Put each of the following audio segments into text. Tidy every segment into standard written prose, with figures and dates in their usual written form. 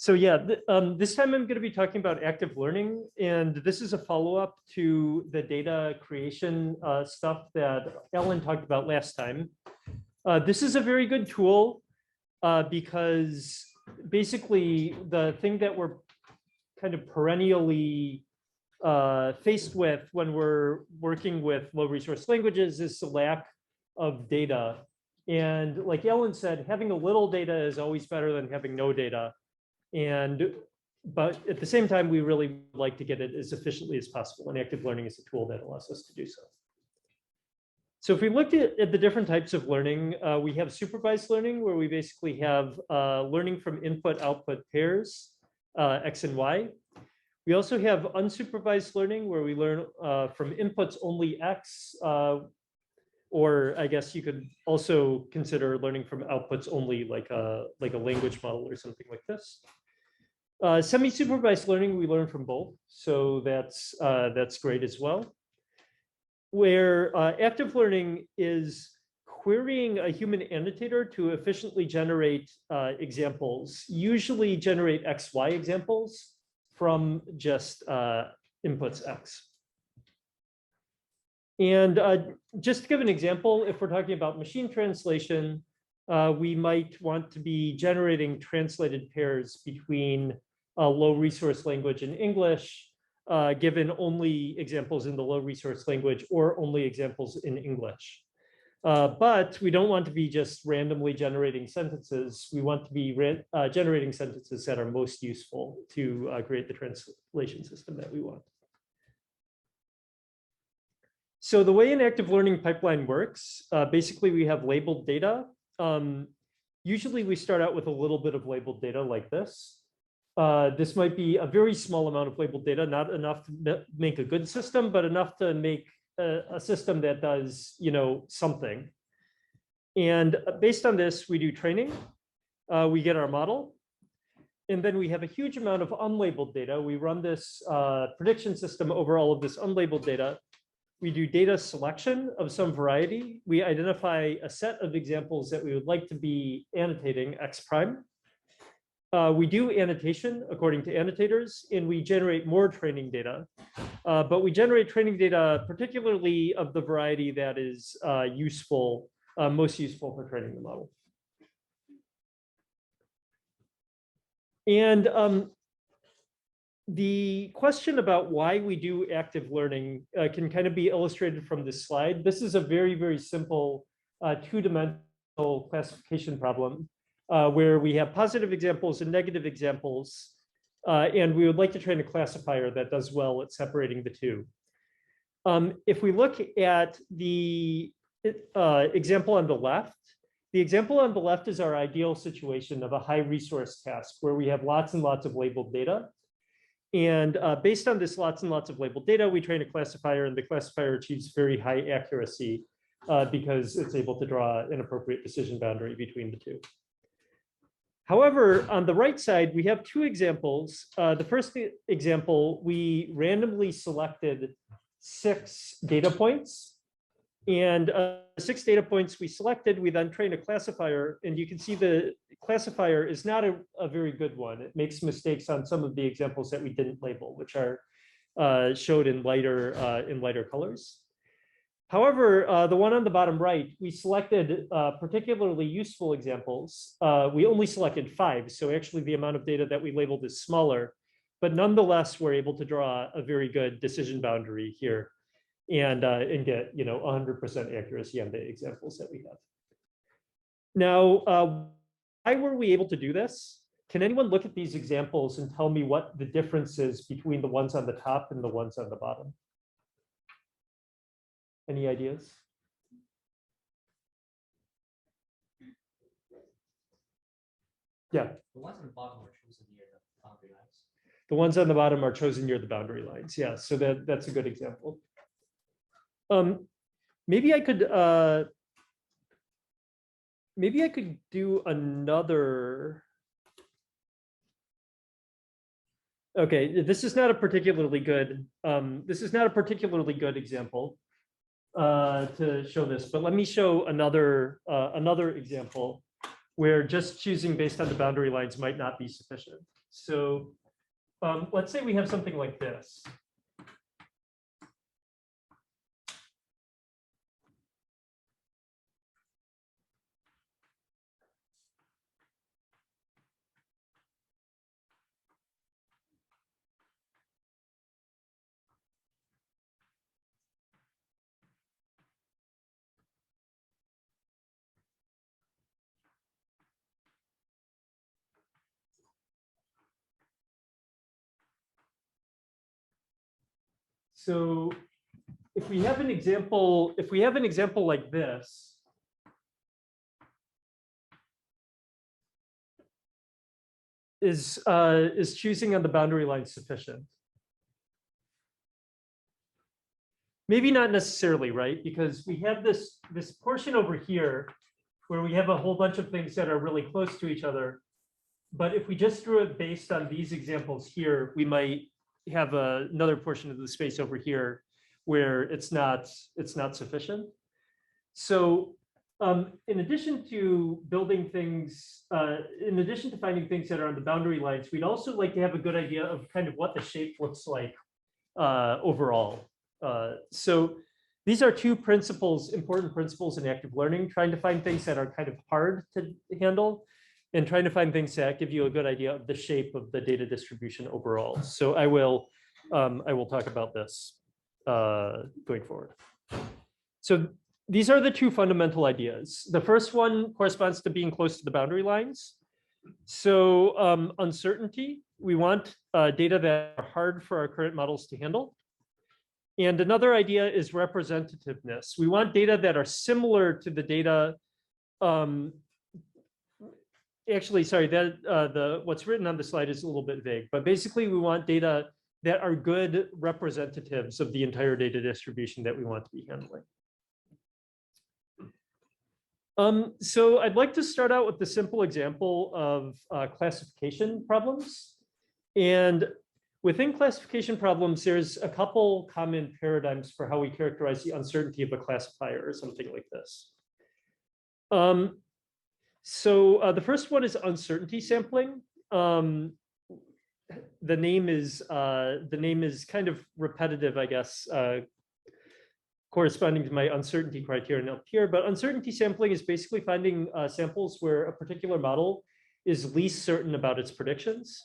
So yeah, this time I'm going to be talking about active learning, and this is a follow-up to the data creation stuff that Ellen talked about last time. This is a very good tool because basically the thing that we're kind of perennially faced with when we're working with low resource languages is the lack of data. And like Ellen said, having a little data is always better than having no data. But at the same time, we really like to get it as efficiently as possible. And active learning is a tool that allows us to do so. So if we look at the different types of learning, we have supervised learning, where we basically have learning from input-output pairs, X and Y. We also have unsupervised learning, where we learn from inputs only X, or I guess you could also consider learning from outputs only, like a language model or something like this. Semi-supervised learning, we learn from both, so that's great as well. Where active learning is querying a human annotator to efficiently generate examples, usually generate XY examples from just inputs X. And just to give an example, if we're talking about machine translation, we might want to be generating translated pairs between a low resource language and English, given only examples in the low resource language or only examples in English. But we don't want to be just randomly generating sentences. We want to be generating sentences that are most useful to create the translation system that we want. So the way an active learning pipeline works, basically we have labeled data. Usually we start out with a little bit of labeled data like this. This might be a very small amount of labeled data, not enough to make a good system, but enough to make a system that does, something. And based on this, we do training. We get our model. And then we have a huge amount of unlabeled data. We run this prediction system over all of this unlabeled data. We do data selection of some variety. We identify a set of examples that we would like to be annotating X prime. We do annotation according to annotators, and we generate more training data. But we generate training data particularly of the variety that is most useful for training the model. And the question about why we do active learning can kind of be illustrated from this slide. This is a very, very simple two-dimensional classification problem where we have positive examples and negative examples. And we would like to train a classifier that does well at separating the two. If we look at the example on the left, the example on the left is our ideal situation of a high resource task where we have lots and lots of labeled data. And based on this lots and lots of labeled data, we train a classifier, and the classifier achieves very high accuracy because it's able to draw an appropriate decision boundary between the two. However, on the right side, we have two examples. The first example, we randomly selected 6 data points. And 6 data points we selected, we then trained a classifier. And you can see the classifier is not a very good one. It makes mistakes on some of the examples that we didn't label, which are showed in lighter colors. However, the one on the bottom right, we selected particularly useful examples. We only selected 5. So actually the amount of data that we labeled is smaller, but nonetheless, we're able to draw a very good decision boundary here and get 100% accuracy on the examples that we have. Now, why were we able to do this? Can anyone look at these examples and tell me what the difference is between the ones on the top and the ones on the bottom? Any ideas? Yeah. The ones on the bottom are chosen near the boundary lines. The ones on the bottom are chosen near the boundary lines. Yeah, so that's a good example. Maybe I could do another. Okay, this is not a particularly good. Example to show this, but let me show another example where just choosing based on the boundary lines might not be sufficient. So let's say we have something like this. So if we have an example like this, is choosing on the boundary line sufficient? Maybe not necessarily, right? Because we have this portion over here where we have a whole bunch of things that are really close to each other. But if we just drew it based on these examples here, we might have another portion of the space over here where it's not sufficient. So in addition to building things, in addition to finding things that are on the boundary lines, we'd also like to have a good idea of kind of what the shape looks like overall. So these are two important principles in active learning, trying to find things that are kind of hard to handle and trying to find things that give you a good idea of the shape of the data distribution overall. So I will talk about this going forward. So these are the two fundamental ideas. The first one corresponds to being close to the boundary lines. So uncertainty, we want data that are hard for our current models to handle. And another idea is representativeness. We want data that are similar to the data. Actually, sorry, what's written on the slide is a little bit vague, but basically we want data that are good representatives of the entire data distribution that we want to be handling. So I'd like to start out with the simple example of classification problems. And within classification problems, there's a couple common paradigms for how we characterize the uncertainty of a classifier or something like this. So the first one is uncertainty sampling. The name is kind of repetitive, I guess, corresponding to my uncertainty criterion up here. But uncertainty sampling is basically finding samples where a particular model is least certain about its predictions.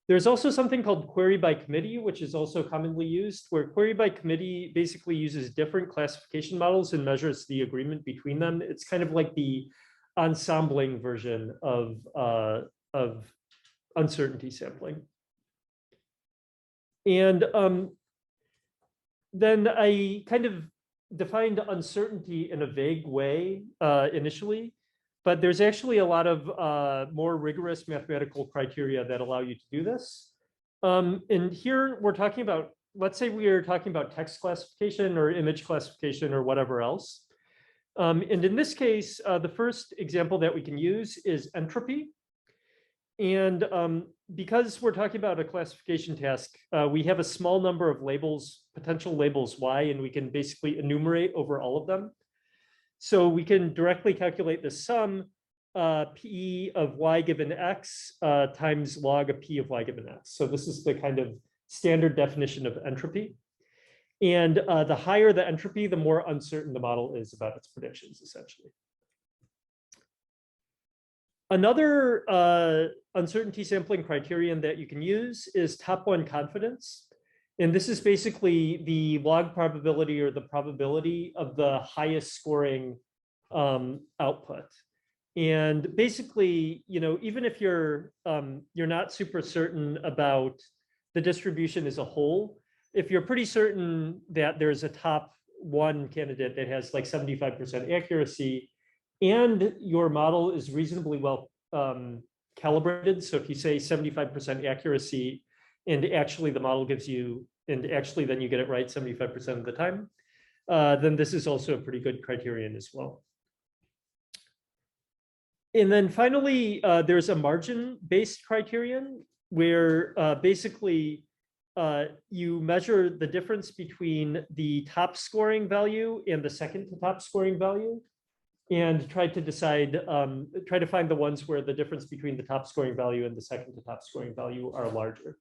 There's also something called query by committee, which is also commonly used, where query by committee basically uses different classification models and measures the agreement between them. It's kind of like the ensembling version of uncertainty sampling. And then I kind of defined uncertainty in a vague way initially, but there's actually a lot of more rigorous mathematical criteria that allow you to do this. And here we're talking about, let's say we are talking about text classification or image classification or whatever else. And in this case, the first example that we can use is entropy. And because we're talking about a classification task, we have a small number of labels, potential labels y, and we can basically enumerate over all of them. So we can directly calculate the sum p of y given x times log of p of y given x. So this is the kind of standard definition of entropy. And the higher the entropy, the more uncertain the model is about its predictions, essentially. Another uncertainty sampling criterion that you can use is top one confidence. And this is basically the log probability or the probability of the highest scoring output. And basically, even if you're not super certain about the distribution as a whole, if you're pretty certain that there's a top one candidate that has like 75% accuracy, and your model is reasonably well calibrated. So if you say 75% accuracy, and actually the model gives you, and actually then you get it right 75% of the time, then this is also a pretty good criterion as well. And then finally, there's a margin-based criterion where basically you measure the difference between the top scoring value and the second to top scoring value. and try to decide, try to find the ones where the difference between the top scoring value and the second to top scoring value are larger.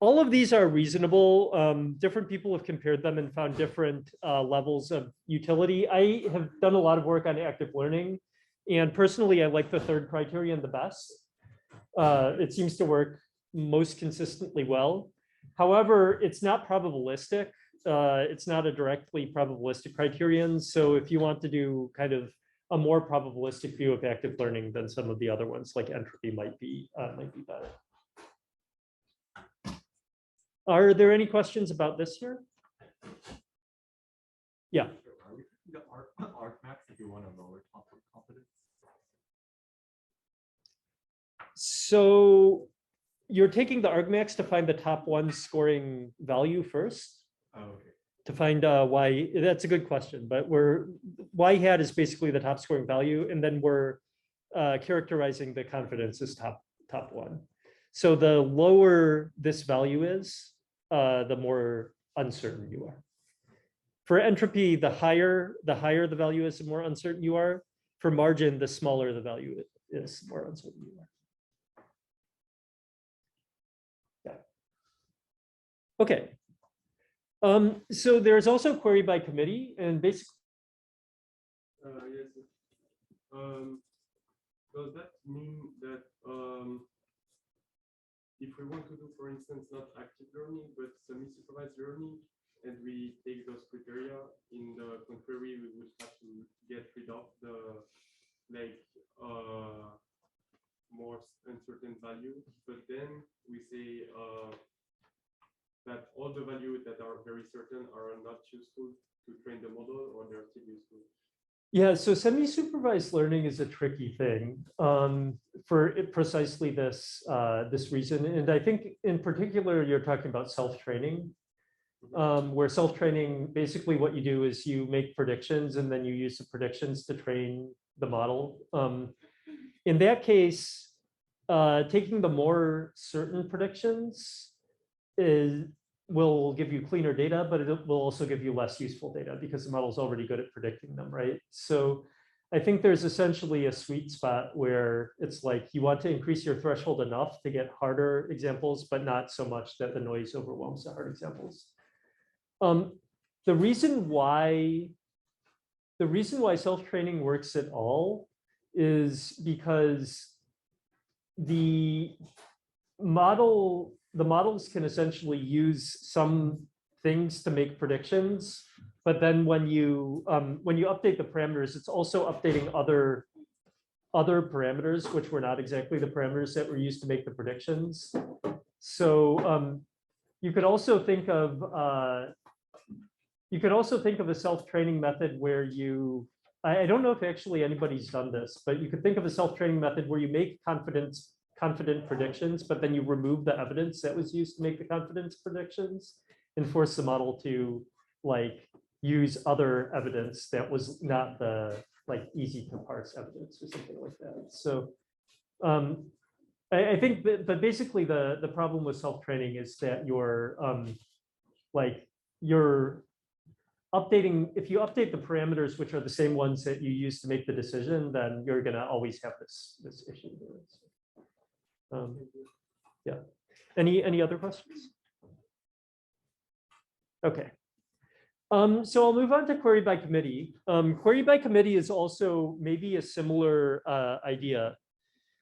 All of these are reasonable. Different people have compared them and found different levels of utility. I have done a lot of work on active learning, and personally, I like the third criterion the best. It seems to work most consistently well. However, it's not probabilistic. It's not a directly probabilistic criterion. So if you want to do kind of a more probabilistic view of active learning, then some of the other ones like entropy might be better. Are there any questions about this here? Yeah. The argmax if you want to lower top of confidence. So you're taking the argmax to find the top one scoring value first. Oh, okay. To find why, that's a good question, but y hat is basically the top scoring value, and then we're characterizing the confidence as top one. So the lower this value is, the more uncertain you are. For entropy, the higher the value is, the more uncertain you are. For margin, the smaller the value is, the more uncertain you are. Yeah. Okay. So there's also query by committee, and basically. Yes. Does that mean that if we want to do, for instance, not active learning, but semi-supervised learning, and we take those criteria in the query, we would have to get rid of the more uncertain value, but then we say that all the values that are very certain are not useful to train the model, or they're still useful. Yeah, so semi-supervised learning is a tricky thing for precisely this reason. And I think in particular, you're talking about self-training, where self-training, basically what you do is you make predictions and then you use the predictions to train the model. In that case, taking the more certain predictions will give you cleaner data, but it will also give you less useful data because the model is already good at predicting them, right? So I think there's essentially a sweet spot where it's like you want to increase your threshold enough to get harder examples, but not so much that the noise overwhelms the hard examples. The reason why self-training works at all is because the models can essentially use some things to make predictions, but then when you update the parameters, it's also updating other parameters, which were not exactly the parameters that were used to make the predictions. So you could also think of a self-training method where I don't know if actually anybody's done this, but you could think of a self-training method where you make confident predictions, but then you remove the evidence that was used to make the confidence predictions and force the model to use other evidence that was not the easy to parse evidence or something like that. So I think, but basically the problem with self-training is that you're updating, if you update the parameters, which are the same ones that you use to make the decision, then you're gonna always have this issue. Yeah. Any other questions? Okay. So I'll move on to query by committee. Query by committee is also maybe a similar idea,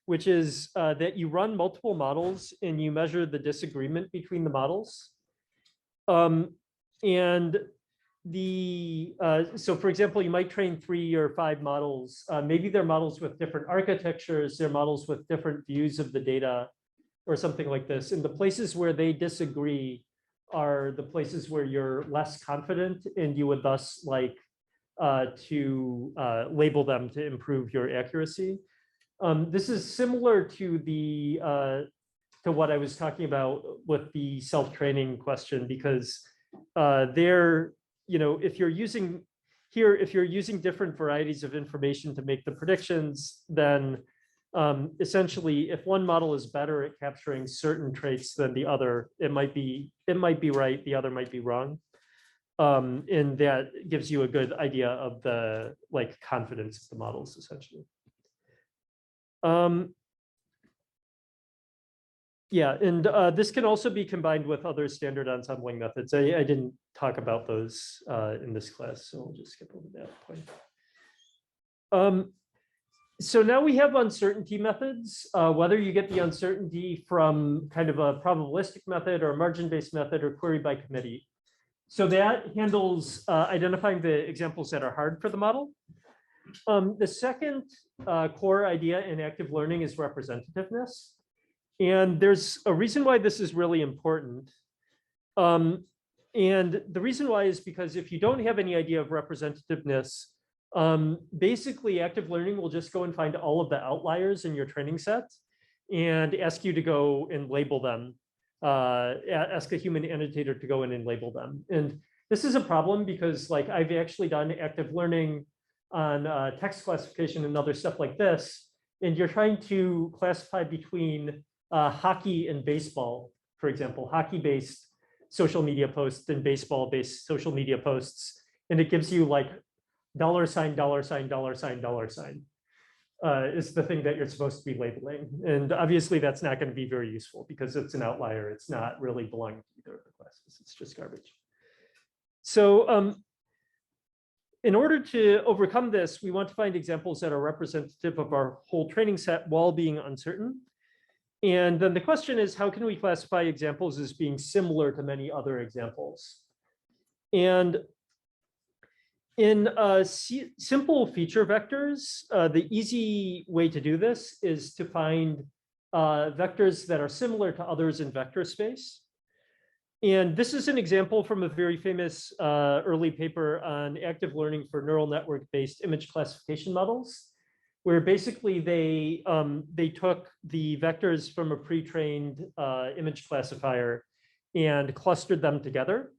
which is that you run multiple models and you measure the disagreement between the models. And so for example, you might train 3 or 5 models. Maybe they're models with different architectures, they're models with different views of the data or something like this. And the places where they disagree are the places where you're less confident, and you would thus like to label them to improve your accuracy. This is similar to to what I was talking about with the self-training question, because if you're using different varieties of information to make the predictions, then essentially, if one model is better at capturing certain traits than the other, it might be right, the other might be wrong. And that gives you a good idea of the like confidence of the models essentially. Yeah, and this can also be combined with other standard ensembling methods. I didn't talk about those in this class, so I'll just skip over that point. So now we have uncertainty methods, whether you get the uncertainty from kind of a probabilistic method or a margin-based method or query by committee. So that handles identifying the examples that are hard for the model. The second core idea in active learning is representativeness. And there's a reason why this is really important. And the reason why is because if you don't have any idea of representativeness, basically active learning will just go and find all of the outliers in your training set and ask you to go and label them, ask a human annotator to go in and label them. And this is a problem because like I've actually done active learning on text classification and other stuff like this. And you're trying to classify between hockey and baseball, for example, hockey-based social media posts and baseball-based social media posts. And it gives you like $, $, is the thing that you're supposed to be labeling. And obviously that's not going to be very useful because it's an outlier. It's not really belonging to either of the classes. It's just garbage. So in order to overcome this, we want to find examples that are representative of our whole training set while being uncertain. And then the question is, how can we classify examples as being similar to many other examples? And in simple feature vectors, the easy way to do this is to find vectors that are similar to others in vector space. And this is an example from a very famous early paper on active learning for neural network-based image classification models, where basically they took the vectors from a pre-trained image classifier and clustered them together.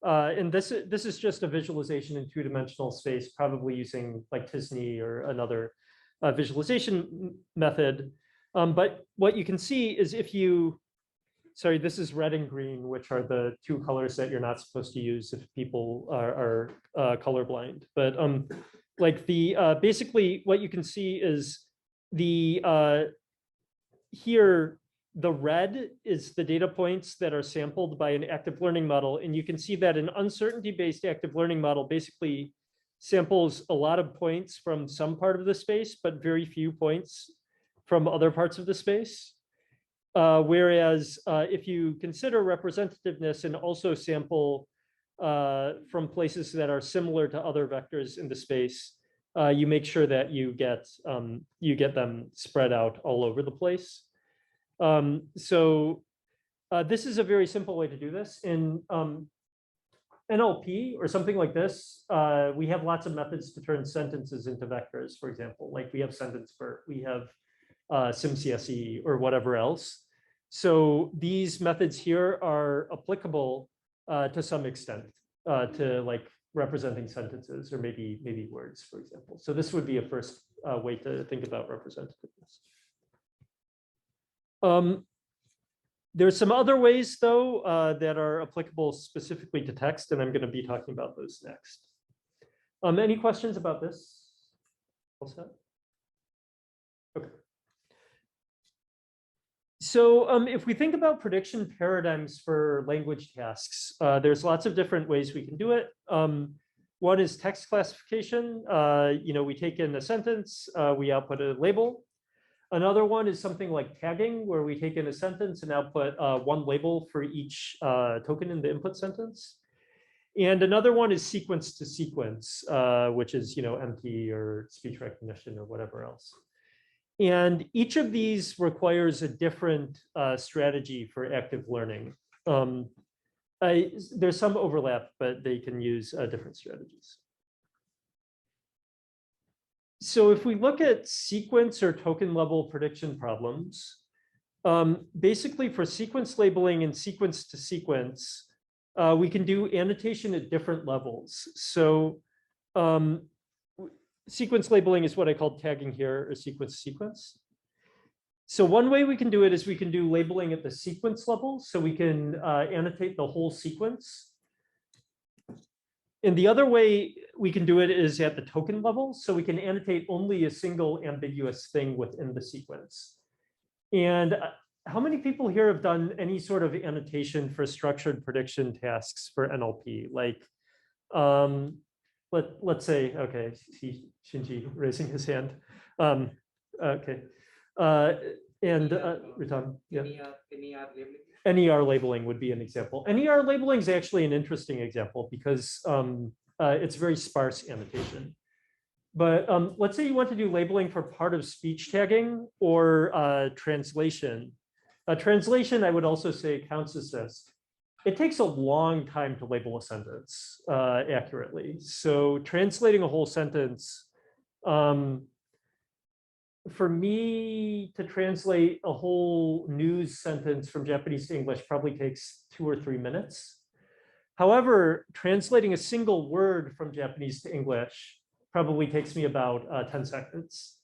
And this is just a visualization in two-dimensional space, probably using like Tisney or another visualization method. But what you can see is if you, sorry, this is red and green, which are the two colors that you're not supposed to use if people are colorblind. But like the basically what you can see is the here the red is the data points that are sampled by an active learning model, and you can see that an uncertainty-based active learning model basically samples a lot of points from some part of the space, but very few points from other parts of the space. Whereas if you consider representativeness and also sample from places that are similar to other vectors in the space, you make sure that you get them spread out all over the place. So this is a very simple way to do this. In NLP or something like this, we have lots of methods to turn sentences into vectors, for example, like we have SentenceBERT, we have SimCSE or whatever else. So these methods here are applicable to some extent to like representing sentences or maybe words, for example. So this would be a first way to think about representativeness. There's some other ways, though, that are applicable specifically to text, and I'm going to be talking about those next. Any questions about this? All set? Okay. So if we think about prediction paradigms for language tasks, there's lots of different ways we can do it. One is text classification. We take in a sentence, we output a label. Another one is something like tagging, where we take in a sentence and output one label for each token in the input sentence. And another one is sequence to sequence, which is MT or speech recognition or whatever else. And each of these requires a different strategy for active learning. There's some overlap, but they can use different strategies. So if we look at sequence or token level prediction problems, basically for sequence labeling and sequence to sequence, we can do annotation at different levels. So sequence labeling is what I called tagging here, or sequence to sequence. So one way we can do it is we can do labeling at the sequence level. So we can annotate the whole sequence. And the other way we can do it is at the token level. So we can annotate only a single ambiguous thing within the sequence. And how many people here have done any sort of annotation for structured prediction tasks for NLP? Like, let's say, okay, Shinji raising his hand. Okay. And Ritam, yeah. NER labeling. NER labeling would be an example. NER labeling is actually an interesting example because it's very sparse annotation. But let's say you want to do labeling for part of speech tagging or translation. Translation, I would also say, counts as this. It takes a long time to label a sentence accurately. So translating a whole sentence, for me to translate a whole news sentence from Japanese to English probably takes 2 or 3 minutes. However, translating a single word from Japanese to English probably takes me about 10 seconds.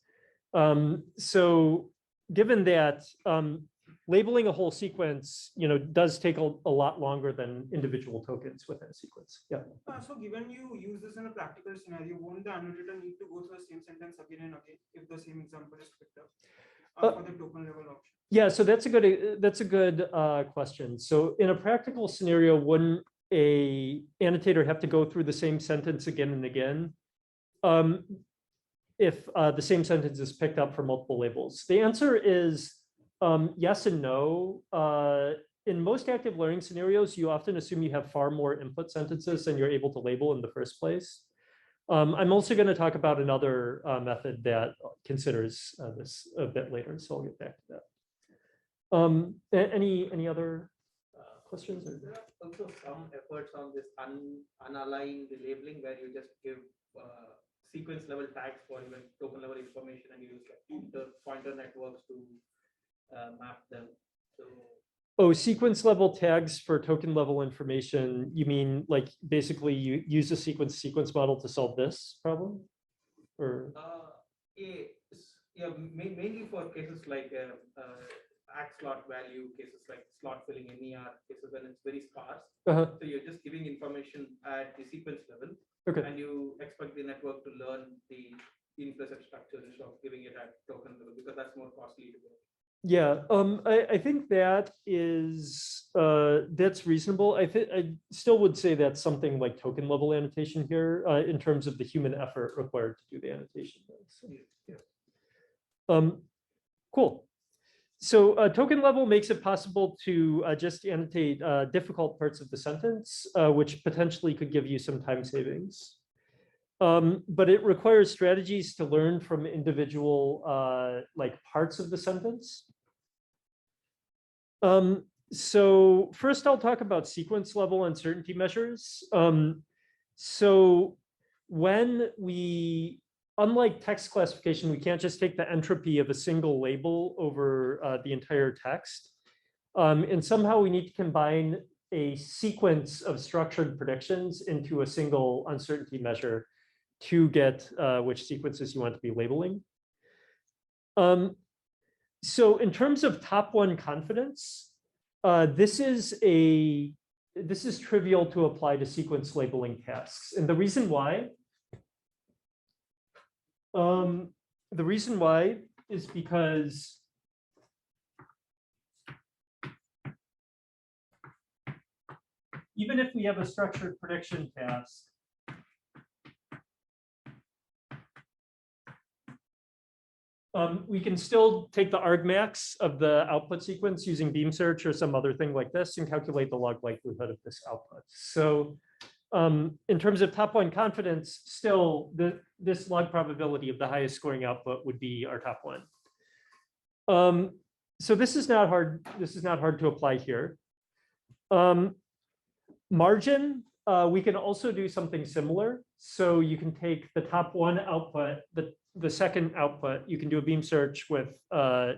So given that, labeling a whole sequence, does take a lot longer than individual tokens within a sequence. Yeah. So given you use this in a practical scenario, won't the annotator need to go through the same sentence again and again if the same example is picked up for the token level option? Yeah, so that's a good question. So in a practical scenario, wouldn't a annotator have to go through the same sentence again and again if the same sentence is picked up for multiple labels? The answer is yes and no. In most active learning scenarios, you often assume you have far more input sentences than you're able to label in the first place. I'm also going to talk about another method that considers this a bit later, so I'll get back to that. Any other questions? There are also some efforts on this unaligned labeling where you just give sequence level tags for even token level information and you use like pointer networks to map them. So, oh, sequence level tags for token level information. You mean like basically you use a sequence model to solve this problem? Or yeah, mainly for cases like act slot value, cases like slot filling NER, cases when it's very sparse. So you're just giving information at the sequence level, okay, and you expect the network to learn the implicit structure instead of giving it at token level because that's more costly to do. yeah, I think that is that's reasonable. I still would say that's something like token level annotation here in terms of the human effort required to do the annotation. So, yeah. Cool. So token level makes it possible to just annotate difficult parts of the sentence, which potentially could give you some time savings. But it requires strategies to learn from individual like parts of the sentence. So first I'll talk about sequence level uncertainty measures. So when we, unlike text classification, we can't just take the entropy of a single label over the entire text. And somehow we need to combine a sequence of structured predictions into a single uncertainty measure to get which sequences you want to be labeling. So in terms of top one confidence, this is trivial to apply to sequence labeling tasks. And the reason why is because even if we have a structured prediction task, we can still take the argmax of the output sequence using beam search or some other thing like this and calculate the log likelihood of this output. So in terms of top one confidence, still this log probability of the highest scoring output would be our top one. So this is not hard. This is not hard to apply here. Margin, we can also do something similar. So you can take the top one output, the second output, you can do a beam search with a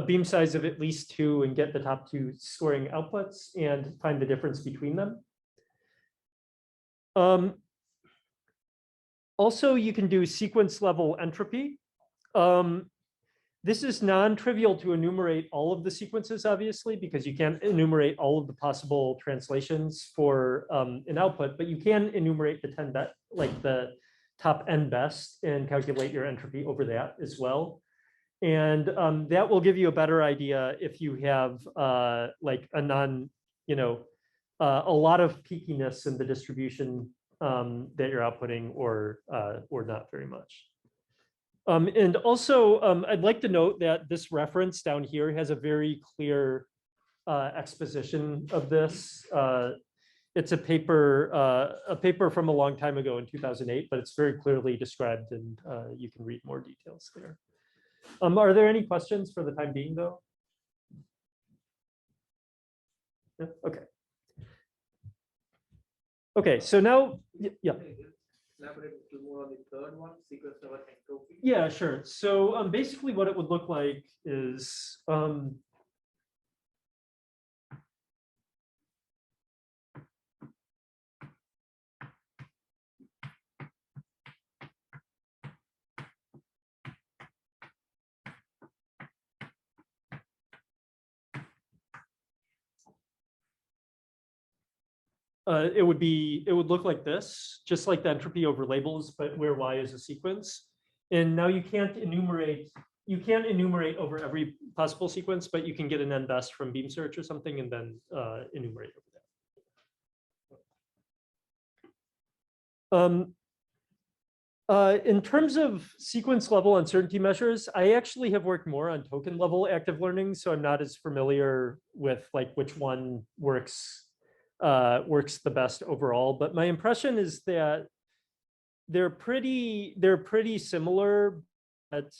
beam size of at least 2 and get the top 2 scoring outputs and find the difference between them. Also, you can do sequence level entropy. this is non-trivial to enumerate all of the sequences, obviously, because you can't enumerate all of the possible translations for an output, but you can enumerate the 10 best, like the top n best, and calculate your entropy over that as well. And that will give you a better idea if you have like a a lot of peakiness in the distribution that you're outputting, or not very much. And also, I'd like to note that this reference down here has a very clear exposition of this. It's a paper from a long time ago in 2008, but it's very clearly described, and you can read more details there. Are there any questions for the time being, though? Yeah, okay. Okay, so now, yeah. Elaborate a little more on the third one, sequence level entropy. Yeah, sure. So basically what it would look like is it would look like this, just like the entropy over labels, but where y is a sequence. And now you can't enumerate over every possible sequence, but you can get an n best from beam search or something, and then enumerate over that. In terms of sequence level uncertainty measures, I actually have worked more on token level active learning, so I'm not as familiar with like which one works the best overall. But my impression is that they're pretty similar. But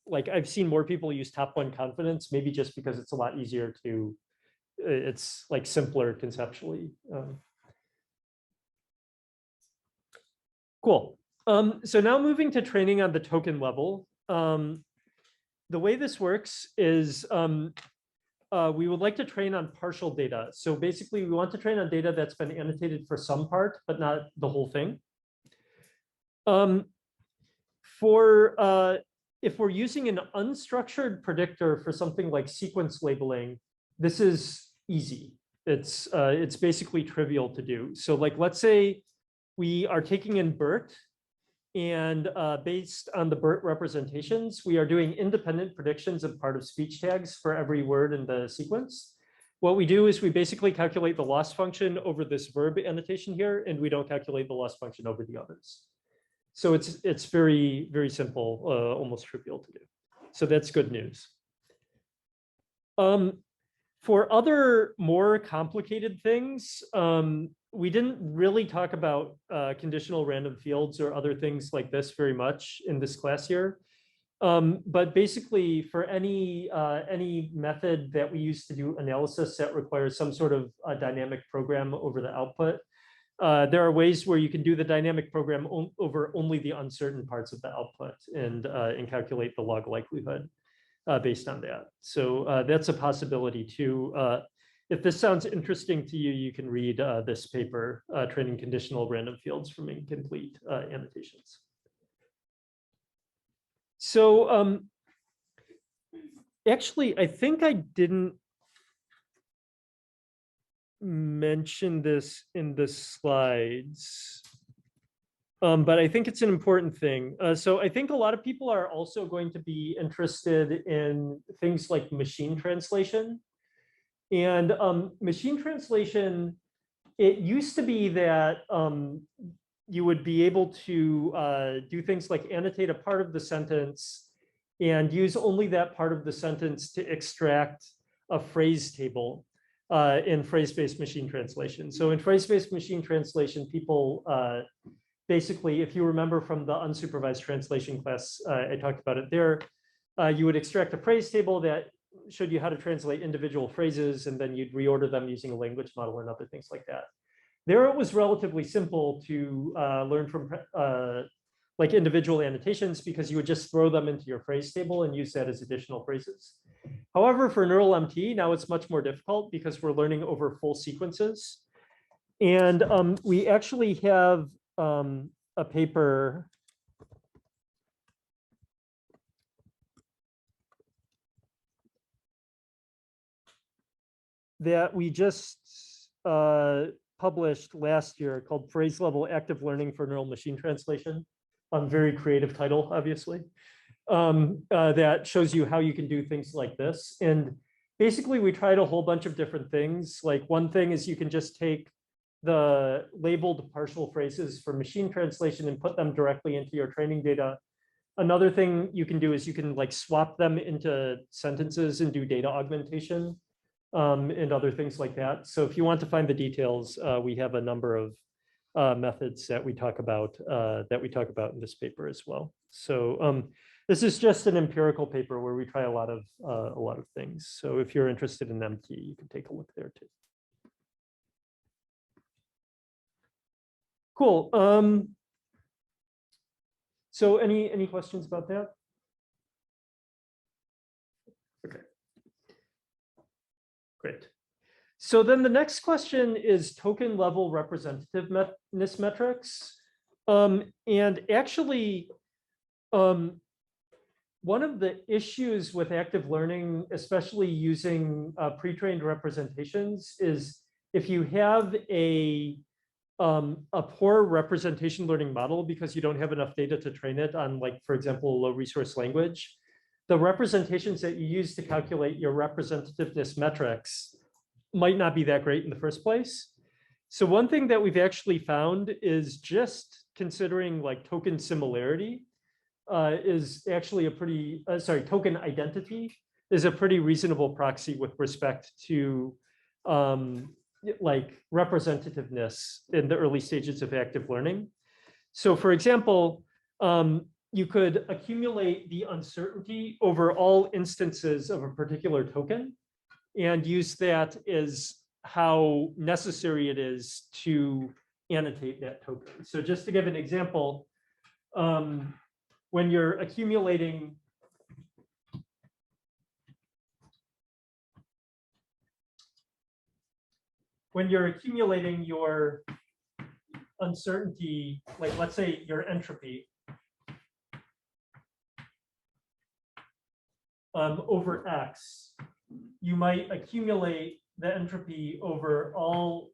like I've seen more people use top one confidence, maybe just because it's a lot easier to, it's like simpler conceptually. Cool. So now moving to training on the token level. The way this works is we would like to train on partial data. So basically we want to train on data that's been annotated for some part, but not the whole thing. If we're using an unstructured predictor for something like sequence labeling, this is easy. It's basically trivial to do. So like, let's say we are taking in BERT, and based on the BERT representations, we are doing independent predictions of part of speech tags for every word in the sequence. What we do is we basically calculate the loss function over this verb annotation here, and we don't calculate the loss function over the others. So it's very, very simple, almost trivial to do. So that's good news. For other more complicated things, we didn't really talk about conditional random fields or other things like this very much in this class here. But basically, for any method that we use to do analysis that requires some sort of dynamic program over the output, there are ways where you can do the dynamic program over only the uncertain parts of the output, and calculate the log likelihood based on that. So that's a possibility too. If this sounds interesting to you, you can read this paper, Training Conditional Random Fields from Incomplete Annotations. So actually, I think I didn't mention this in the slides, but I think it's an important thing. So I think a lot of people are also going to be interested in things like machine translation. And machine translation, it used to be that you would be able to do things like annotate a part of the sentence and use only that part of the sentence to extract a phrase table in phrase-based machine translation. So in phrase-based machine translation, people basically, if you remember from the unsupervised translation class, I talked about it there, you would extract a phrase table that showed you how to translate individual phrases, and then you'd reorder them using a language model and other things like that. There it was relatively simple to learn from like individual annotations, because you would just throw them into your phrase table and use that as additional phrases. However, for neural MT, now it's much more difficult because we're learning over full sequences. And we actually have a paper that we just published last year called Phrase Level Active Learning for Neural Machine Translation. Very creative title, obviously. That shows you how you can do things like this. And basically, we tried a whole bunch of different things. Like one thing is you can just take the labeled partial phrases for machine translation and put them directly into your training data. Another thing you can do is you can like swap them into sentences and do data augmentation and other things like that. So if you want to find the details, we have a number of methods that we talk about in this paper as well. So this is just an empirical paper where we try a lot of things. So if you're interested in MT, you can take a look there too. Cool. So any questions about that? Okay. Great. So then the next question is token level representativeness metrics. And actually, one of the issues with active learning, especially using pre-trained representations, is if you have a poor representation learning model because you don't have enough data to train it on, like, for example, a low resource language, the representations that you use to calculate your representativeness metrics might not be that great in the first place. So one thing that we've actually found is just considering like token similarity is actually a pretty, token identity is a pretty reasonable proxy with respect to like representativeness in the early stages of active learning. So for example, you could accumulate the uncertainty over all instances of a particular token and use that as how necessary it is to annotate that token. So just to give an example, when you're accumulating your uncertainty, like let's say your entropy, over X, you might accumulate the entropy over all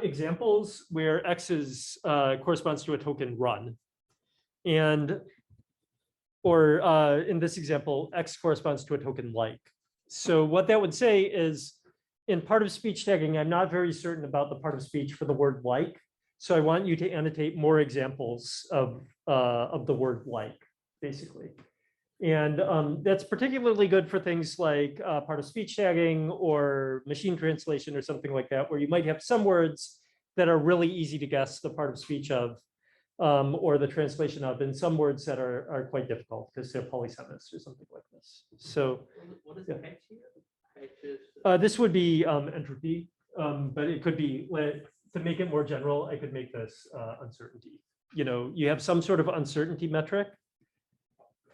examples where X corresponds to a token run. And, or in this example, X corresponds to a token like. So what that would say is, in part of speech tagging, I'm not very certain about the part of speech for the word like. So I want you to annotate more examples of the word like, basically. And that's particularly good for things like part of speech tagging or machine translation or something like that, where you might have some words that are really easy to guess the part of speech of or the translation of, and some words that are quite difficult because they're polysemous or something like this. So what is yeah. H here? H is, this would be entropy, but it could be, to make it more general, I could make this uncertainty. You know, you have some sort of uncertainty metric,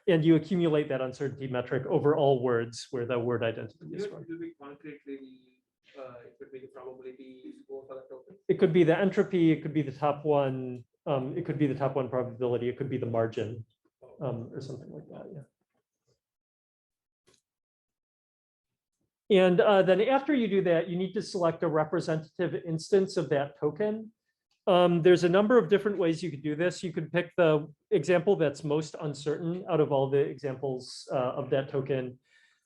and you accumulate that uncertainty metric over all words where the word identity is it from. will be concretely, it could be the probability score for the token. It could be the entropy, it could be the top one, it could be the top one probability, it could be the margin, or something like that, yeah. And then after you do that, you need to select a representative instance of that token. There's a number of different ways you could do this. You could pick the example that's most uncertain out of all the examples of that token.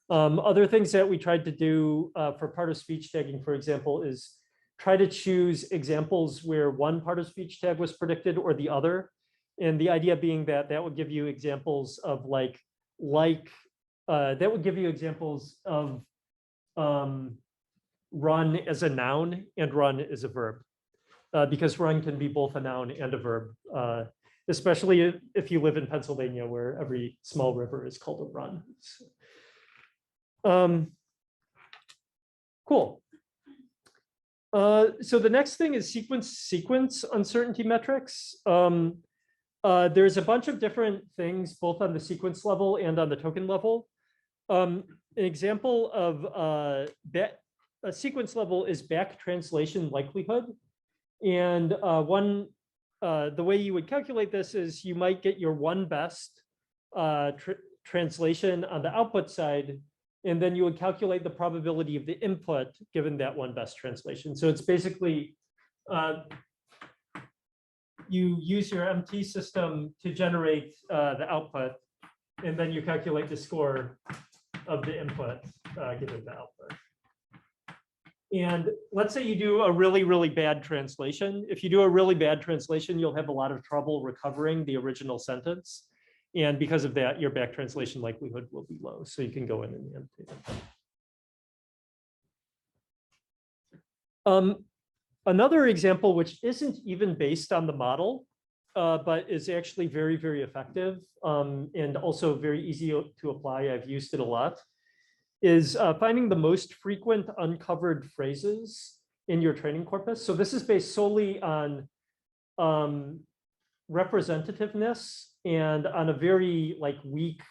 Other things that we tried to do for part of speech tagging, for example, is try to choose examples where one part of speech tag was predicted or the other. And the idea being that that would give you examples of that would give you examples of run as a noun and run as a verb. Because run can be both a noun and a verb, especially if you live in Pennsylvania, where every small river is called a run. Cool. So the next thing is sequence uncertainty metrics. There's a bunch of different things, both on the sequence level and on the token level. An example of a sequence level is back translation likelihood. And the way you would calculate this is you might get your one best translation on the output side, and then you would calculate the probability of the input given that one best translation. So it's basically, you use your MT system to generate the output, and then you calculate the score of the input given the output. And let's say you do a really, really bad translation. If you do a really bad translation, you'll have a lot of trouble recovering the original sentence. And because of that, your back translation likelihood will be low. So you can go in and annotate it. Another example, which isn't even based on the model, but is actually very, very effective and also very easy to apply. I've used it a lot, is finding the most frequent uncovered phrases in your training corpus. So this is based solely on representativeness and on a very weak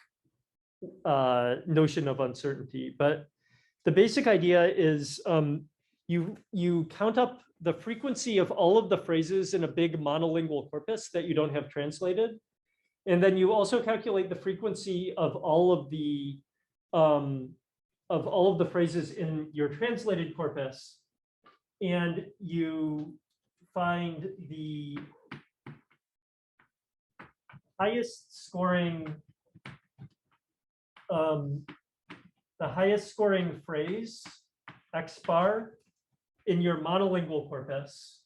notion of uncertainty. But the basic idea is you count up the frequency of all of the phrases in a big monolingual corpus that you don't have translated. And then you also calculate the frequency of all of the phrases in your translated corpus. And you find the highest scoring phrase, X bar, in your monolingual corpus,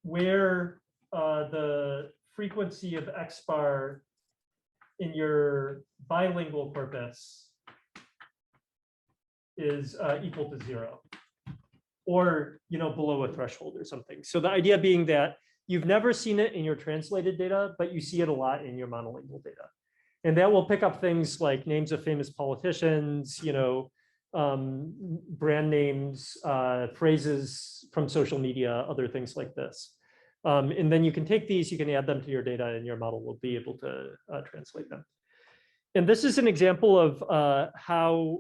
where the frequency of X bar in your bilingual corpus is equal to 0, or below a threshold or something. So the idea being that you've never seen it in your translated data, but you see it a lot in your monolingual data. And that will pick up things like names of famous politicians, brand names, phrases from social media, other things like this. And then you can take these, you can add them to your data, and your model will be able to translate them. And this is an example of how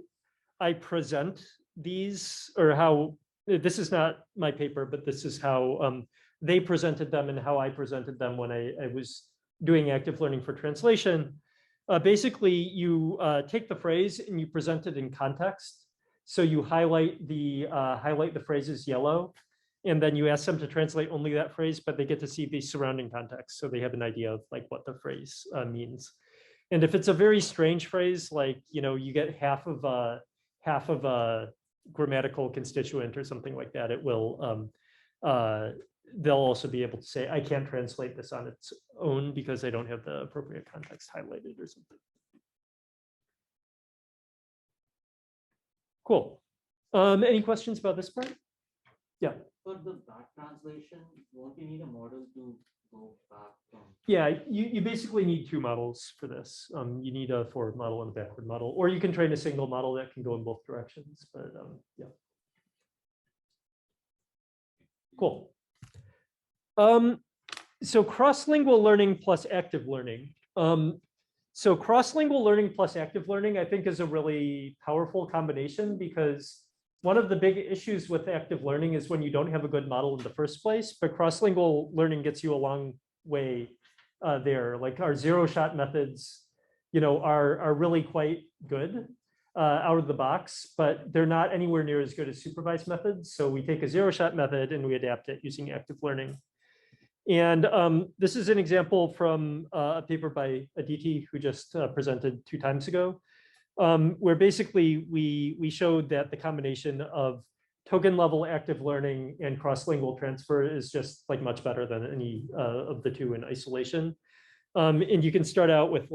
I present these, or how, this is not my paper, but this is how they presented them and how I presented them when I was doing active learning for translation. Basically, you take the phrase and you present it in context. So you highlight the phrases yellow, and then you ask them to translate only that phrase, but they get to see the surrounding context, so they have an idea of what the phrase means. And if it's a very strange phrase, you get half of a grammatical constituent or something like that, it will they'll also be able to say, I can't translate this on its own because I don't have the appropriate context highlighted or something. Cool. Any questions about this part? Yeah. For the back translation, won't you need a model to go back from? Yeah, you basically need two models for this. You need a forward model and a backward model, or you can train a single model that can go in both directions. But yeah. Cool. So cross-lingual learning plus active learning. So cross-lingual learning plus active learning, I think, is a really powerful combination, because one of the big issues with active learning is when you don't have a good model in the first place, but cross-lingual learning gets you a long way there. Like our zero-shot methods, are really quite good out of the box, but they're not anywhere near as good as supervised methods. So we take a zero-shot method and we adapt it using active learning. And this is an example from a paper by Aditi, who just presented 2 times ago, where basically we showed that the combination of token level active learning and cross-lingual transfer is just much better than any of the two in isolation. And you can start out with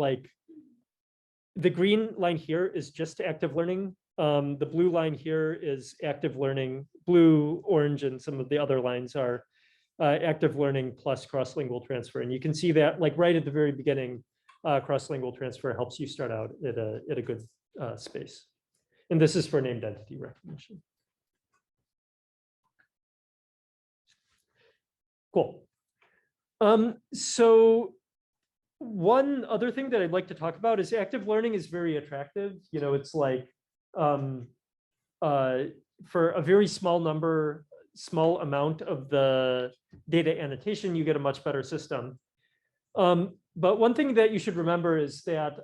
the green line here is just active learning. The blue line here is active learning. Blue, orange, and some of the other lines are active learning plus cross-lingual transfer. And you can see that right at the very beginning, cross-lingual transfer helps you start out at a good space. And this is for named entity recognition. Cool. So one other thing that I'd like to talk about is active learning is very attractive. It's for a very small amount of the data annotation, you get a much better system. But one thing that you should remember is that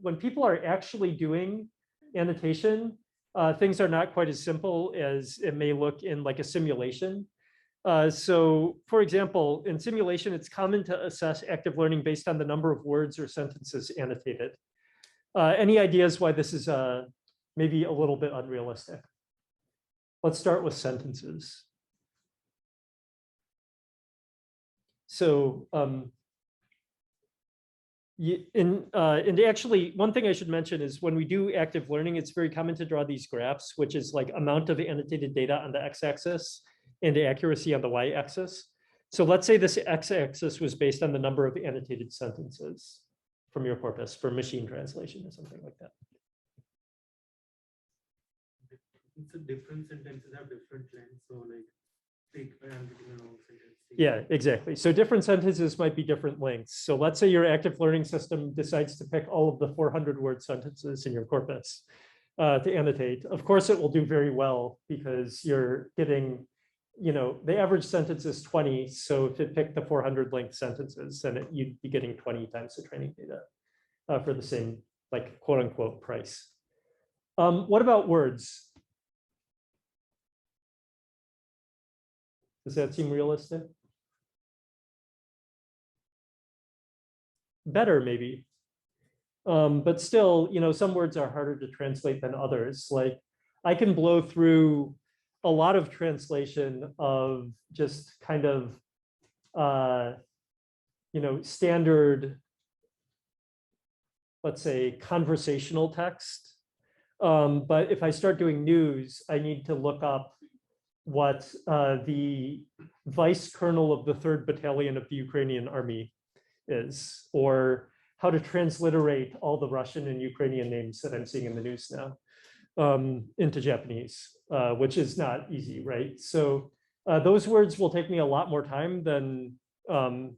when people are actually doing annotation, things are not quite as simple as it may look in like a simulation. So for example, in simulation, it's common to assess active learning based on the number of words or sentences annotated. Any ideas why this is maybe a little bit unrealistic? Let's start with sentences. So and actually, one thing I should mention is when we do active learning, it's very common to draw these graphs, which is like amount of annotated data on the x-axis and the accuracy on the y-axis. So let's say this x-axis was based on the number of annotated sentences from your corpus for machine translation or something like that. So different sentences have different lengths. So like, take I'm getting a long sentence. Yeah, exactly. So different sentences might be different lengths. So let's say your active learning system decides to pick all of the 400-word sentences in your corpus to annotate. Of course, it will do very well because you're getting, the average sentence is 20. So if it picked the 400 length sentences, then you'd be getting 20 times the training data for the same, like, quote unquote price. What about words? Does that seem realistic? Better, maybe. But still, some words are harder to translate than others. Like I can blow through a lot of translation of just kind of, standard, let's say, conversational text. But if I start doing news, I need to look up what the vice colonel of the 3rd Battalion of the Ukrainian Army is, or how to transliterate all the Russian and Ukrainian names that I'm seeing in the news now into Japanese, which is not easy, right? So those words will take me a lot more time than something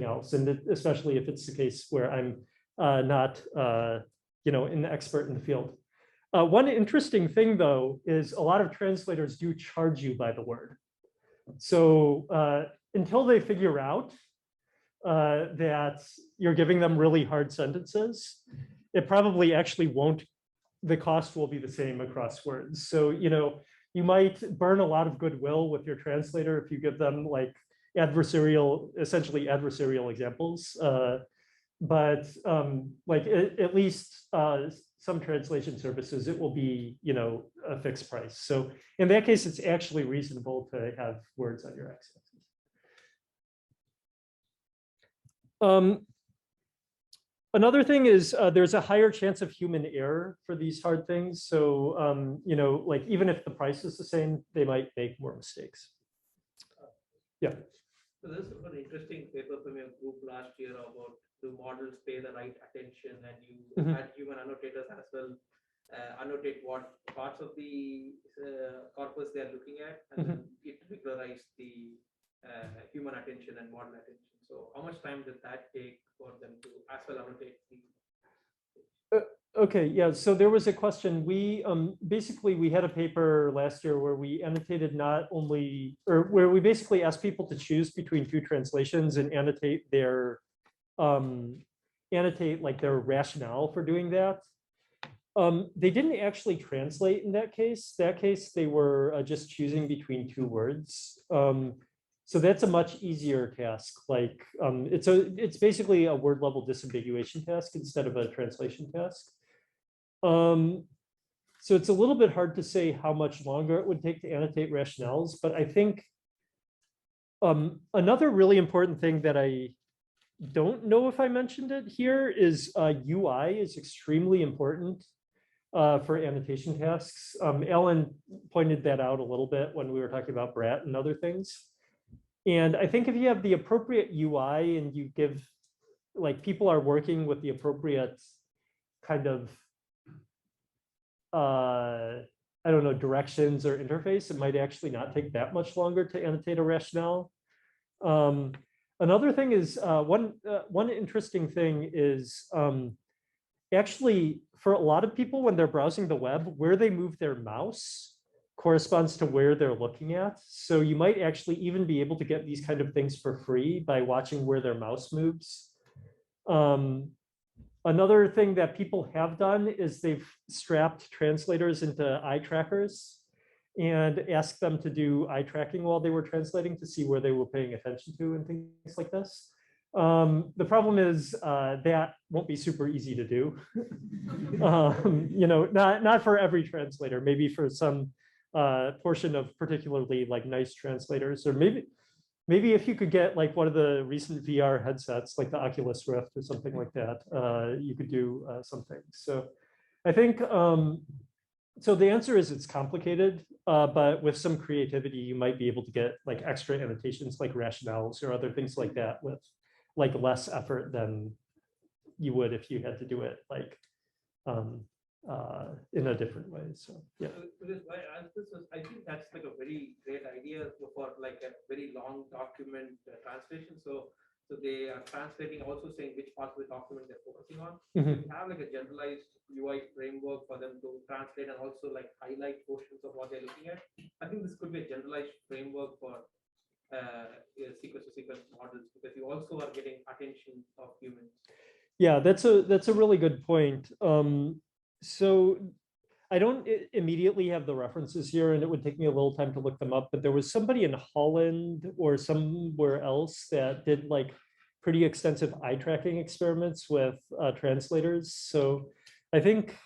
else, and especially if it's the case where I'm not an expert in the field. One interesting thing, though, is a lot of translators do charge you by the word. So until they figure out that you're giving them really hard sentences, it probably actually won't, the cost will be the same across words. So, you might burn a lot of goodwill with your translator if you give them like essentially adversarial examples. But at least some translation services, it will be, a fixed price. So in that case, it's actually reasonable to have words on your x-axis. Another thing is there's a higher chance of human error for these hard things. So, even if the price is the same, they might make more mistakes. Yeah. So this is an interesting paper from your group last year about do models pay the right attention, and you had human annotators as well annotate what parts of the corpus they are looking at, and then it regularized the human attention and model attention. So how much time did that take for them to as well annotate the Okay, yeah, so there was a question. We basically we had a paper last year where we annotated not only, or where we basically asked people to choose between 2 translations and annotate their like their rationale for doing that. They didn't actually translate in that case. That case, they were just choosing between 2 words. So that's a much easier task. Like it's basically a word level disambiguation task instead of a translation task. So it's a little bit hard to say how much longer it would take to annotate rationales, but I think another really important thing that I don't know if I mentioned it here is UI is extremely important for annotation tasks. Alan pointed that out a little bit when we were talking about Brat and other things. And I think if you have the appropriate UI and you give, like, people are working with the appropriate kind of, I don't know, directions or interface, it might actually not take that much longer to annotate a rationale. Another thing is, one interesting thing is actually for a lot of people when they're browsing the web, where they move their mouse corresponds to where they're looking at. So you might actually even be able to get these kind of things for free by watching where their mouse moves. Another thing that people have done is they've strapped translators into eye trackers and asked them to do eye tracking while they were translating to see where they were paying attention to and things like this. The problem is that won't be super easy to do. You know, not for every translator, maybe for some portion of particularly like nice translators, or maybe if you could get like one of the recent VR headsets, like the Oculus Rift or something like that, you could do something. So I think, so the answer is it's complicated, but with some creativity, you might be able to get like extra annotations like rationales or other things like that with like less effort than you would if you had to do it like in a different way. So yeah. I think that's like a very great idea for like a very long document translation. So they are translating, also saying which parts of the document they're focusing on. Mhm. You have like a generalized UI framework for them to translate and also like highlight portions of what they're looking at. I think this could be a generalized framework for sequence-to-sequence models, because you also are getting attention of humans. Yeah, that's a really good point. So I don't immediately have the references here, and it would take me a little time to look them up, but there was somebody in Holland or somewhere else that did like pretty extensive eye tracking experiments with translators. So I think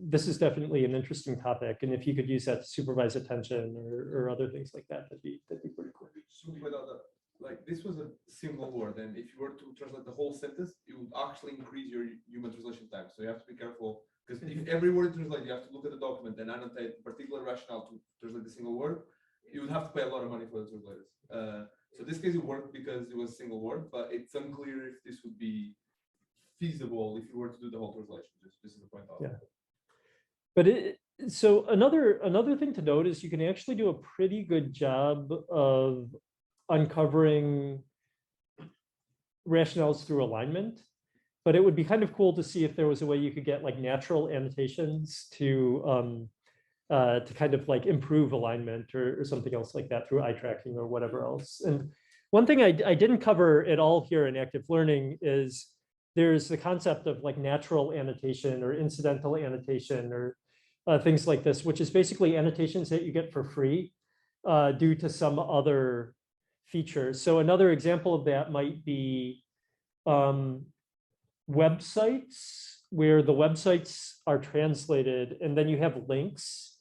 this is definitely an interesting topic, and if you could use that to supervise attention or other things like that, that'd be pretty cool. So without that, like this was a single word, and if you were to translate the whole sentence, it would actually increase your human translation time. So you have to be careful, because if every word you translate, you have to look at the document and annotate a particular rationale to translate the single word, you would have to pay a lot of money for the translators. So this case it worked because it was a single word, but it's unclear if this would be feasible if you were to do the whole translation. This is the point. Yeah. But so another thing to note is you can actually do a pretty good job of uncovering rationales through alignment, but it would be kind of cool to see if there was a way you could get like natural annotations to kind of like improve alignment or something else like that through eye tracking or whatever else. And one thing I didn't cover at all here in active learning is there's the concept of like natural annotation or incidental annotation or things like this, which is basically annotations that you get for free due to some other features. So another example of that might be websites, where the websites are translated and then you have links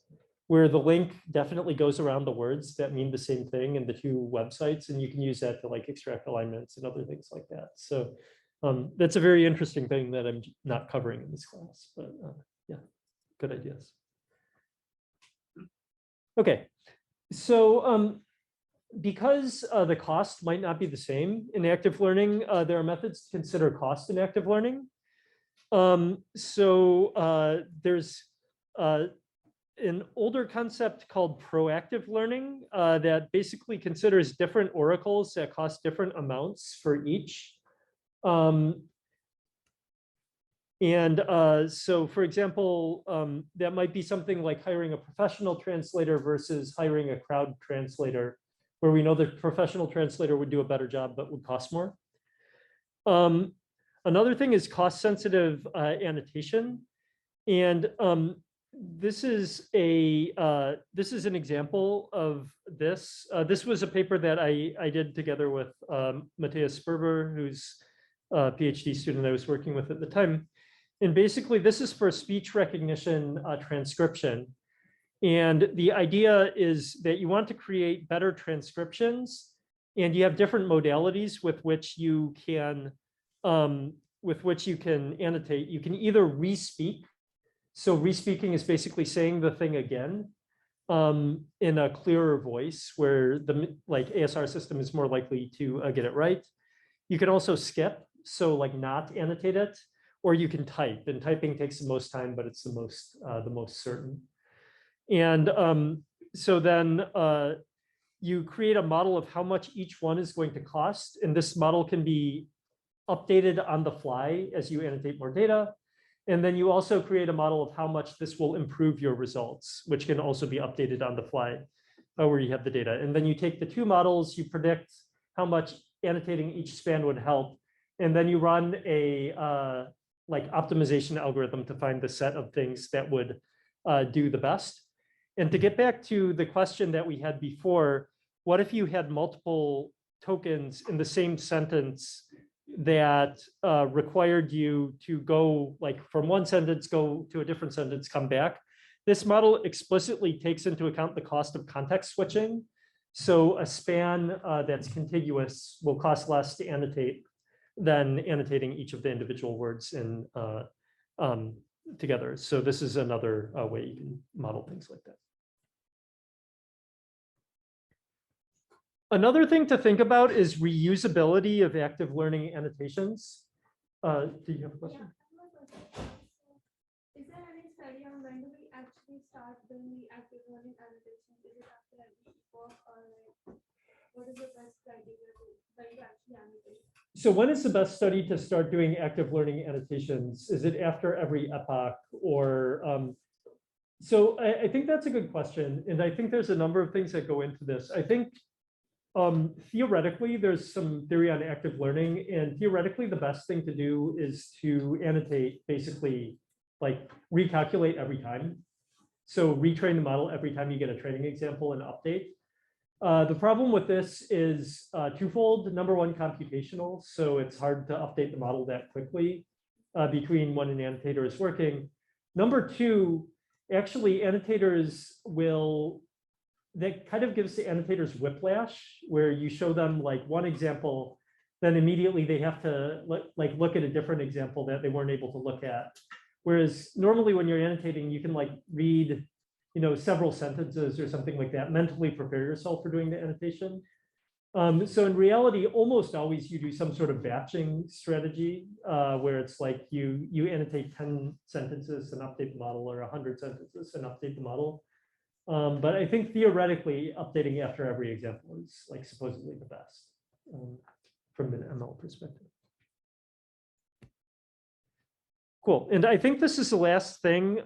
where the link definitely goes around the words that mean the same thing in the two websites, and you can use that to like extract alignments and other things like that. So that's a very interesting thing that I'm not covering in this class, but yeah, good ideas. Okay, so because the cost might not be the same in active learning, there are methods to consider cost in active learning. There's an older concept called proactive learning that basically considers different oracles that cost different amounts for each. So for example, that might be something like hiring a professional translator versus hiring a crowd translator, where we know the professional translator would do a better job but would cost more. Another thing is cost-sensitive annotation, and this is an example of this. This was a paper that I did together with Matthias Sperber, who's a PhD student I was working with at the time. And basically, this is for speech recognition transcription. And the idea is that you want to create better transcriptions, and you have different modalities with which you can annotate. You can either re-speak. So re-speaking is basically saying the thing again in a clearer voice, where the ASR system is more likely to get it right. You can also skip, so like not annotate it, or you can type, and typing takes the most time, but it's the most certain. And so then you create a model of how much each one is going to cost. And this model can be updated on the fly as you annotate more data. And then you also create a model of how much this will improve your results, which can also be updated on the fly where you have the data. And then you take the two models, you predict how much annotating each span would help. And then you run a like optimization algorithm to find the set of things that would do the best. And to get back to the question that we had before, what if you had multiple tokens in the same sentence that required you to go like from one sentence, go to a different sentence, come back? This model explicitly takes into account the cost of context switching. So a span that's contiguous will cost less to annotate than annotating each of the individual words in together. So this is another way you can model things like that. Another thing to think about is reusability of active learning annotations. Do you have a question? Is there any study on when do we actually start doing the active learning annotation? Is it after every epoch, or like, what is the best criteria to actually annotate? So when is the best study to start doing active learning annotations? Is it after every epoch or? So I think that's a good question. And I think there's a number of things that go into this. I think theoretically, there's some theory on active learning, and theoretically, the best thing to do is to annotate, basically like recalculate every time. So retrain the model every time you get a training example and update. The problem with this is twofold. Number one, computational. So it's hard to update the model that quickly between when an annotator is working. Number two, actually annotators will, that kind of gives the annotators whiplash, where you show them like one example, then immediately they have to look at a different example that they weren't able to look at. Whereas normally when you're annotating, you can like read, you know, several sentences or something like that, mentally prepare yourself for doing the annotation. So in reality, almost always you do some sort of batching strategy where it's like you annotate 10 sentences and update the model, or 100 sentences and update the model. But I think theoretically, updating after every example is like supposedly the best from an ML perspective. Cool. And I think this is the last thing,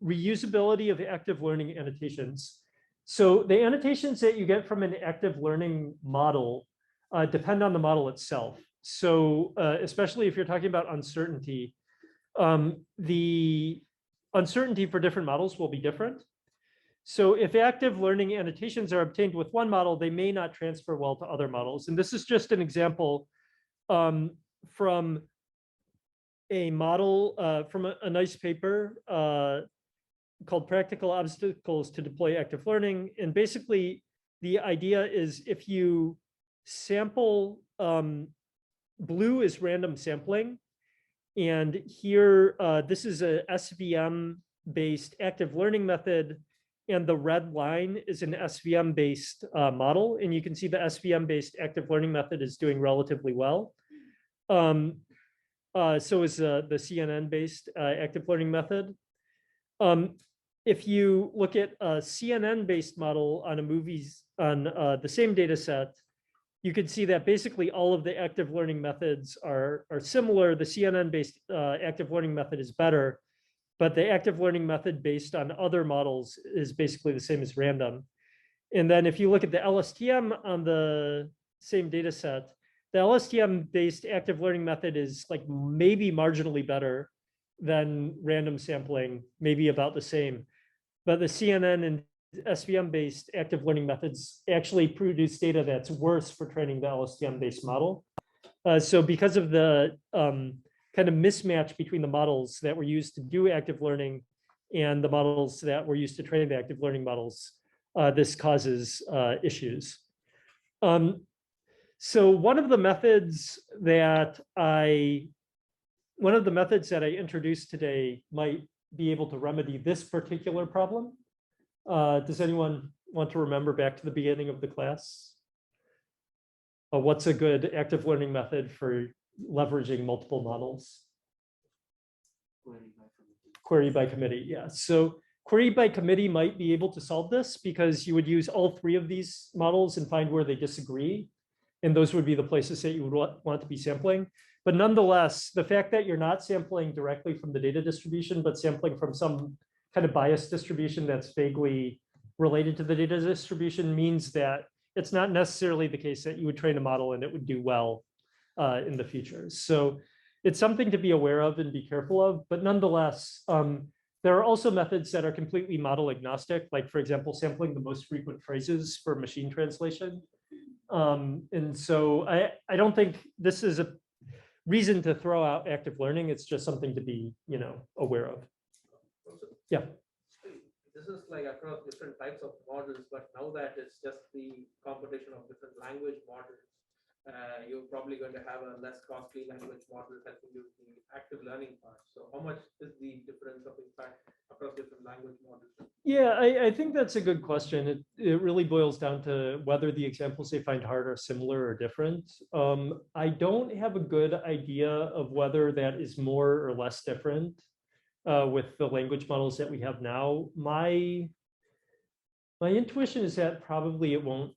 reusability of active learning annotations. So the annotations that you get from an active learning model depend on the model itself. So especially if you're talking about uncertainty, the uncertainty for different models will be different. So if active learning annotations are obtained with one model, they may not transfer well to other models. And this is just an example from a model, from a nice paper called Practical Obstacles to Deploy Active Learning. And basically, the idea is if you sample, blue is random sampling. And here, this is a SVM-based active learning method. And the red line is an SVM-based model. And you can see the SVM-based active learning method is doing relatively well. So is the CNN-based active learning method. If you look at a CNN-based model on the same data set, you can see that basically all of the active learning methods are similar. The CNN-based active learning method is better, but the active learning method based on other models is basically the same as random. And then if you look at the LSTM on the same data set, the LSTM-based active learning method is like maybe marginally better than random sampling, maybe about the same. But the CNN and SVM-based active learning methods actually produce data that's worse for training the LSTM-based model. So because of the kind of mismatch between the models that were used to do active learning and the models that were used to train the active learning models, this causes issues. So one of the methods that I introduced today might be able to remedy this particular problem. Does anyone want to remember back to the beginning of the class? What's a good active learning method for leveraging multiple models? Query by committee, yeah. So query by committee might be able to solve this because you would use all three of these models and find where they disagree. And those would be the places that you would want to be sampling. But nonetheless, the fact that you're not sampling directly from the data distribution, but sampling from some kind of biased distribution that's vaguely related to the data distribution means that it's not necessarily the case that you would train a model and it would do well in the future. So it's something to be aware of and be careful of, but nonetheless, there are also methods that are completely model agnostic, like for example, sampling the most frequent phrases for machine translation. And so I don't think this is a reason to throw out active learning. It's just something to be, aware of. Yeah. This is like across different types of models, but now that it's just the competition of different language models, you're probably going to have a less costly language model helping you with the active learning part. So how much is the difference of impact across different language models? Yeah, I think that's a good question. It really boils down to whether the examples they find hard are similar or different. I don't have a good idea of whether that is more or less different with the language models that we have now. My intuition is that probably it won't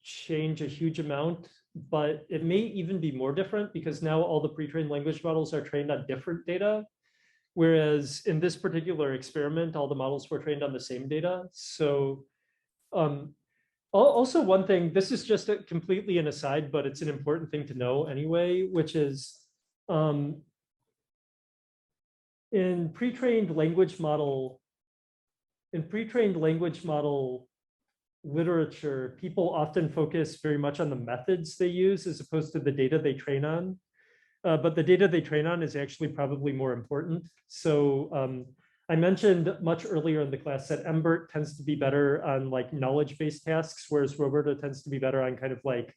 change a huge amount, but it may even be more different because now all the pre-trained language models are trained on different data. Whereas in this particular experiment, all the models were trained on the same data. So also one thing, this is just completely an aside, but it's an important thing to know anyway, which is in pre-trained language model literature, people often focus very much on the methods they use as opposed to the data they train on. But the data they train on is actually probably more important. So I mentioned much earlier in the class that MBERT tends to be better on like knowledge-based tasks, whereas Roberta tends to be better on kind of like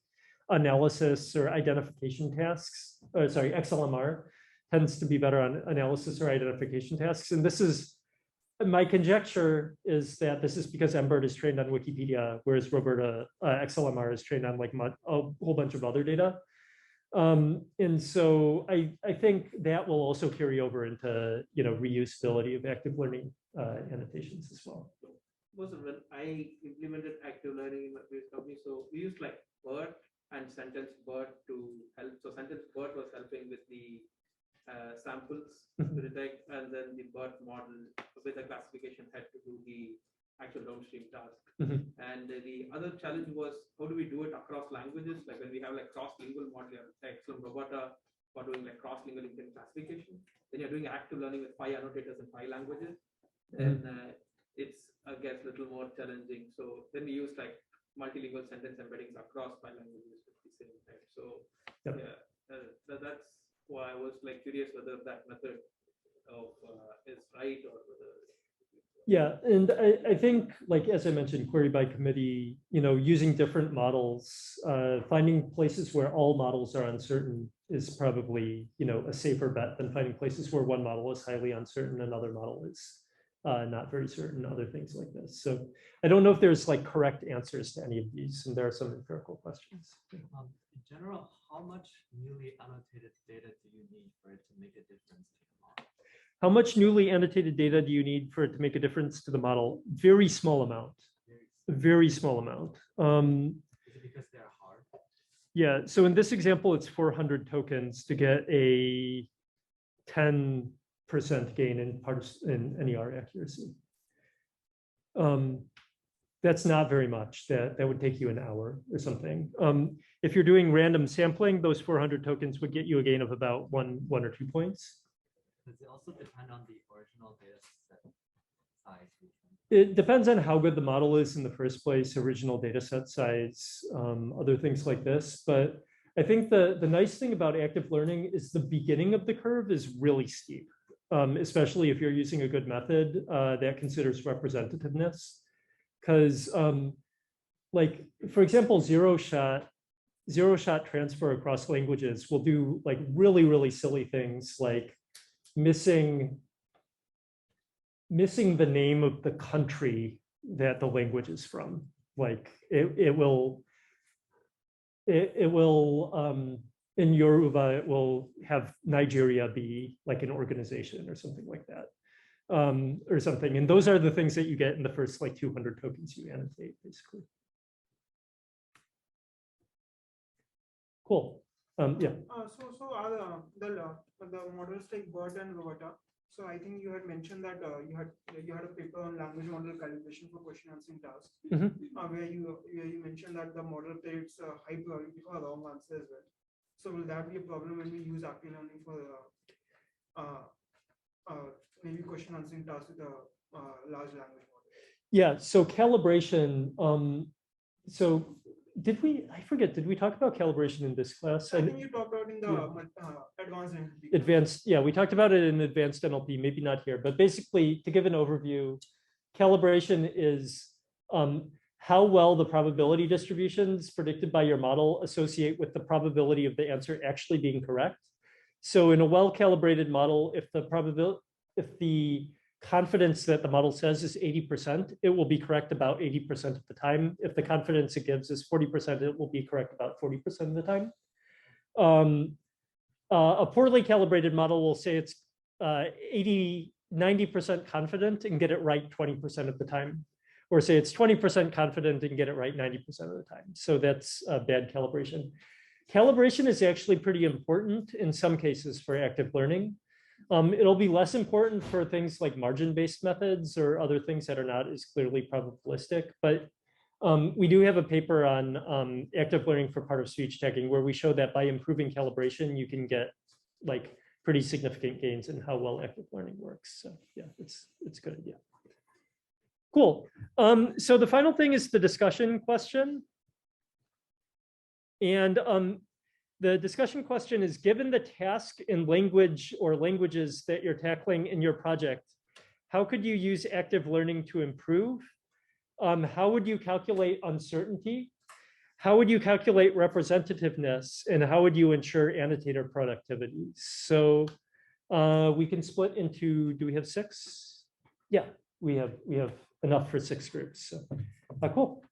analysis or identification tasks. Sorry, XLMR tends to be better on analysis or identification tasks. And this is, my conjecture is that this is because MBERT is trained on Wikipedia, whereas Roberta XLMR is trained on like a whole bunch of other data. And so I think that will also carry over into reusability of active learning annotations as well. Was when I implemented active learning in my previous company, so we used like BERT and sentence BERT to help. So sentence BERT was helping with the samples to detect, and then the BERT model with the classification head to do the actual downstream task. And the other challenge was how do we do it across languages? Like when we have like cross-lingual model, like some Roberta for doing like cross-lingual intent classification, then you're doing active learning with 5 annotators in 5 languages, then it's I guess a little more challenging. So then we use like multilingual sentence embeddings across 5 languages at the same time. So that's why I was like curious whether that method of is right or whether. Yeah, and I think, like, as I mentioned, query by committee, using different models, finding places where all models are uncertain is probably, a safer bet than finding places where one model is highly uncertain, another model is not very certain, other things like this. So I don't know if there's like correct answers to any of these, and there are some empirical questions. In general, how much newly annotated data do you need for it to make a difference to the model? How much newly annotated data do you need for it to make a difference to the model? Very small amount. Very small amount. Is it because they're hard? Yeah, so in this example, it's 400 tokens to get a 10% gain in NER accuracy. That's not very much. That would take you an hour or something. If you're doing random sampling, those 400 tokens would get you a gain of about one or 2 points. Does it also depend on the original data set size? It depends on how good the model is in the first place, original data set size, other things like this. But I think the nice thing about active learning is the beginning of the curve is really steep, especially if you're using a good method that considers representativeness. Because like, for example, zero shot transfer across languages will do like really, really silly things like missing the name of the country that the language is from. Like it will in Yoruba, it will have Nigeria be like an organization or something like that. Or something. And those are the things that you get in the first like 200 tokens you annotate, basically. Cool. Yeah. So are the models like BERT and Rowetta? So I think you had mentioned that you had a paper on language model calibration for question answering tasks, where you mentioned that the model predicts a high probability for a wrong answer as well. So will that be a problem when we use active learning for maybe question answering tasks with a large language model? Yeah. So calibration. So did we? I forget. Did we talk about calibration in this class? I think you talked about in the advanced NLP. Advanced, yeah, we talked about it in advanced NLP, maybe not here, but basically to give an overview, calibration is how well the probability distributions predicted by your model associate with the probability of the answer actually being correct. So in a well-calibrated model, if the confidence that the model says is 80%, it will be correct about 80% of the time. If the confidence it gives is 40%, it will be correct about 40% of the time. A poorly calibrated model will say it's 90% confident and get it right 20% of the time, or say it's 20% confident and get it right 90% of the time. So that's bad calibration. Calibration is actually pretty important in some cases for active learning. It'll be less important for things like margin-based methods or other things that are not as clearly probabilistic. But we do have a paper on active learning for part of speech tagging where we show that by improving calibration, you can get like pretty significant gains in how well active learning works. So yeah, it's a good idea. Cool. So the final thing is the discussion question. And the discussion question is, given the task in language or languages that you're tackling in your project, how could you use active learning to improve? How would you calculate uncertainty? How would you calculate representativeness? And how would you ensure annotator productivity? So we can split into, do we have 6? Yeah, we have enough for 6 groups. So cool.